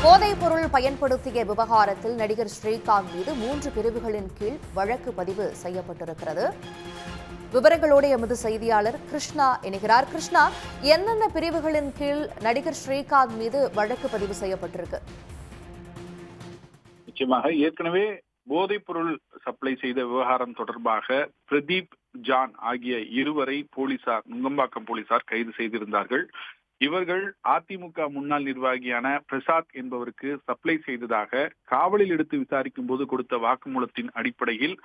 போதைப் பொருள் பயன்படுத்திய விவகாரத்தில் நடிகர் ஸ்ரீகாந்த் மீது 3 பிரிவுகளின் கீழ் வழக்கு பதிவு செய்யப்பட்டிருக்கிறது. விவரங்களோடு எமது செய்தியாளர் கிருஷ்ணா இணைகிறார். கிருஷ்ணா, என்னென்ன பிரிவுகளின் கீழ் நடிகர் ஸ்ரீகாந்த் மீது வழக்கு பதிவு செய்யப்பட்டிருக்கு? நிச்சயமாக ஏற்கனவே போதைப் பொருள் சப்ளை செய்த விவகாரம் தொடர்பாக பிரதீப் ஜான் ஆகிய இருவரை நுங்கம்பாக்கம் போலீசார் கைது செய்திருந்தார்கள். இவர்கள் அதிமுக முன்னாள் நிர்வாகியான பிரசாத் என்பவருக்கு சப்ளை செய்ததாக காவலில் எடுத்து விசாரிக்கும் போது கொடுத்த வாக்குமூலத்தின் அடிப்படையில்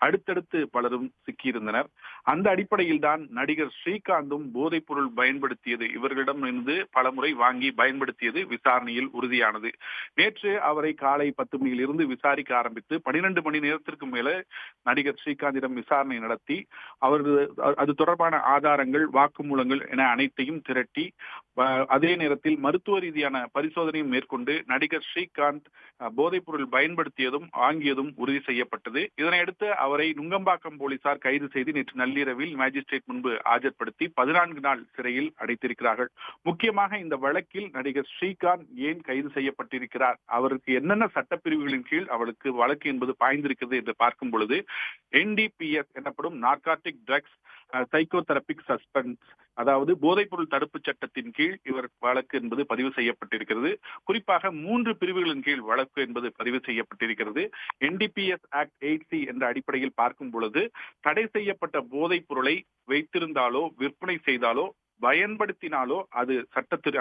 அடுத்தடுத்து பலரும் சிக்கியிருந்தனர். அந்த அடிப்படையில் தான் நடிகர் ஸ்ரீகாந்தும் போதைப் பொருள் பயன்படுத்தியது, இவர்களிடமிருந்து பலமுறை வாங்கி பயன்படுத்தியது விசாரணையில் உறுதியானது. நேற்று அவரை காலை 10 மணியிலிருந்து விசாரிக்க ஆரம்பித்து 12 மணி நேரத்திற்கு மேல நடிகர் ஸ்ரீகாந்திடம் விசாரணை நடத்தி அது தொடர்பான ஆதாரங்கள், வாக்குமூலங்கள் என அனைத்தையும் திரட்டி அதே நேரத்தில் மருத்துவ ரீதியான பரிசோதனையும் மேற்கொண்டு நடிகர் ஸ்ரீகாந்த் போதைப் பொருள் பயன்படுத்தியதும் வாங்கியதும் உறுதி செய்யப்பட்டது. இதனையடுத்து அவரை நுங்கம்பாக்கம் போலீசார் கைது செய்து நேற்று நள்ளிரவில் மேஜிஸ்ட்ரேட் முன்பு ஆஜர்படுத்தி 14 நாள் சிறையில் அடைத்திருக்கிறார்கள். முக்கியமாக இந்த வழக்கில் நடிகர் ஸ்ரீகாந்த் ஏன் கைது செய்யப்பட்டிருக்கிறார், அவருக்கு என்னென்ன சட்டப்பிரிவுகளின் கீழ் அவருக்கு வழக்கு என்பது பாய்ந்திருக்கிறது என்று பார்க்கும் பொழுது NDPS எனப்படும் நார்காட்டிக் ட்ரக்ஸ் சைக்கோதெரபிக் சஸ்பென்ஸ், அதாவது போதைப் பொருள் தடுப்பு சட்டத்தின் கீழ் இவர் வழக்கு என்பது பதிவு செய்யப்பட்டிருக்கிறது. குறிப்பாக 3 பிரிவுகளின் கீழ் வழக்கு என்பது பதிவு செய்யப்பட்டிருக்கிறது. NDPS ஆக்ட் 8C என்ற அடிப்படையில் பார்க்கும் பொழுது தடை செய்யப்பட்ட போதைப் பொருளை வைத்திருந்தாலோ விற்பனை செய்தாலோ பயன்படுத்தினாலோ அது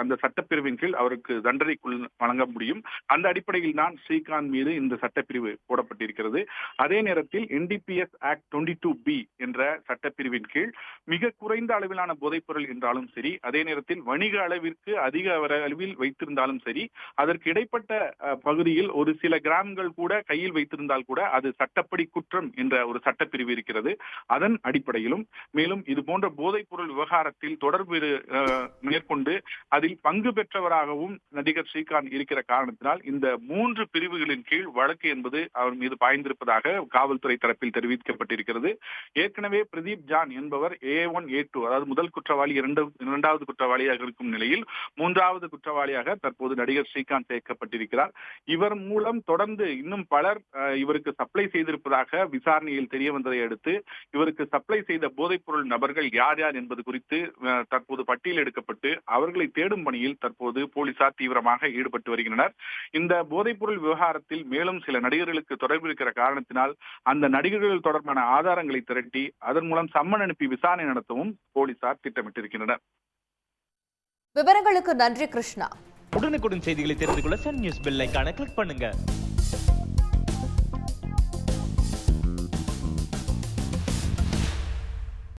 அந்த சட்டப்பிரிவின் கீழ் அவருக்கு தண்டனைக்குள் வழங்க முடியும். அந்த அடிப்படையில் தான் ஸ்ரீகாந்த் மீது இந்த சட்டப்பிரிவு போடப்பட்டிருக்கிறது. அதே நேரத்தில் NDPS ஆக்ட் 22B என்ற சட்டப்பிரிவின் கீழ் மிக குறைந்த அளவிலான போதைப் பொருள் என்றாலும் சரி, அதே நேரத்தில் வணிக அளவிற்கு அதிக அளவில் வைத்திருந்தாலும் சரி, அதற்கு இடைப்பட்ட பகுதியில் ஒரு சில கிராம்கள் கூட கையில் வைத்திருந்தால் கூட அது சட்டப்படி குற்றம் என்ற ஒரு சட்டப்பிரிவு இருக்கிறது. அதன் அடிப்படையிலும் மேலும் இது போன்ற போதைப் பொருள் விவகாரத்தில் தொடர்பு மேற்கொண்டு அதில் பங்கு பெற்றவராகவும் நடிகர் ஸ்ரீகாந்த் இருக்கிற காரணத்தினால் இந்த 3 பிரிவுகளின் கீழ் வழக்கு என்பது அவர் மீது பாய்ந்திருப்பதாக காவல்துறை தரப்பில் தெரிவிக்கப்பட்டிருக்கிறது. ஏற்கனவே பிரதீப் ஜான் என்பவர் A1 A2, அதாவது முதல் குற்றவாளி, இரண்டாவது குற்றவாளியாக இருக்கும் நிலையில் 3வது குற்றவாளியாக தற்போது நடிகர் ஸ்ரீகாந்த் சேர்க்கப்பட்டிருக்கிறார். இவர் மூலம் தொடர்ந்து இன்னும் பலர் இவருக்கு சப்ளை செய்திருப்பதாக விசாரணையில் தெரிய வந்ததை அடுத்து இவருக்கு சப்ளை செய்த போதைப் பொருள் நபர்கள் யார் யார் என்பது குறித்து தற்போது பட்டியல் எடுக்கப்பட்டு அவர்களை தேடும் பணியில் தற்போது போலீசார் தீவிரமாக ஈடுபட்டு வருகின்றனர். இந்த போதைப் பொருள் விவகாரத்தில் மேலும் சில நடிகர்களுக்கு தொடர்பு இருக்கிற காரணத்தினால் அந்த நடிகர்கள் தொடர்பான ஆதாரங்களை திரட்டி அதன் மூலம் சம்மன் அனுப்பி விசாரணை நடத்தவும் போலீசார் திட்டமிட்டிருக்கின்றனர். விவரங்களுக்கு நன்றி கிருஷ்ணா. உடனுக்குடன் செய்திகளை தெரிந்து கொள்ள சன் நியூஸ் பெல் ஐகானை கிளிக் பண்ணுங்க.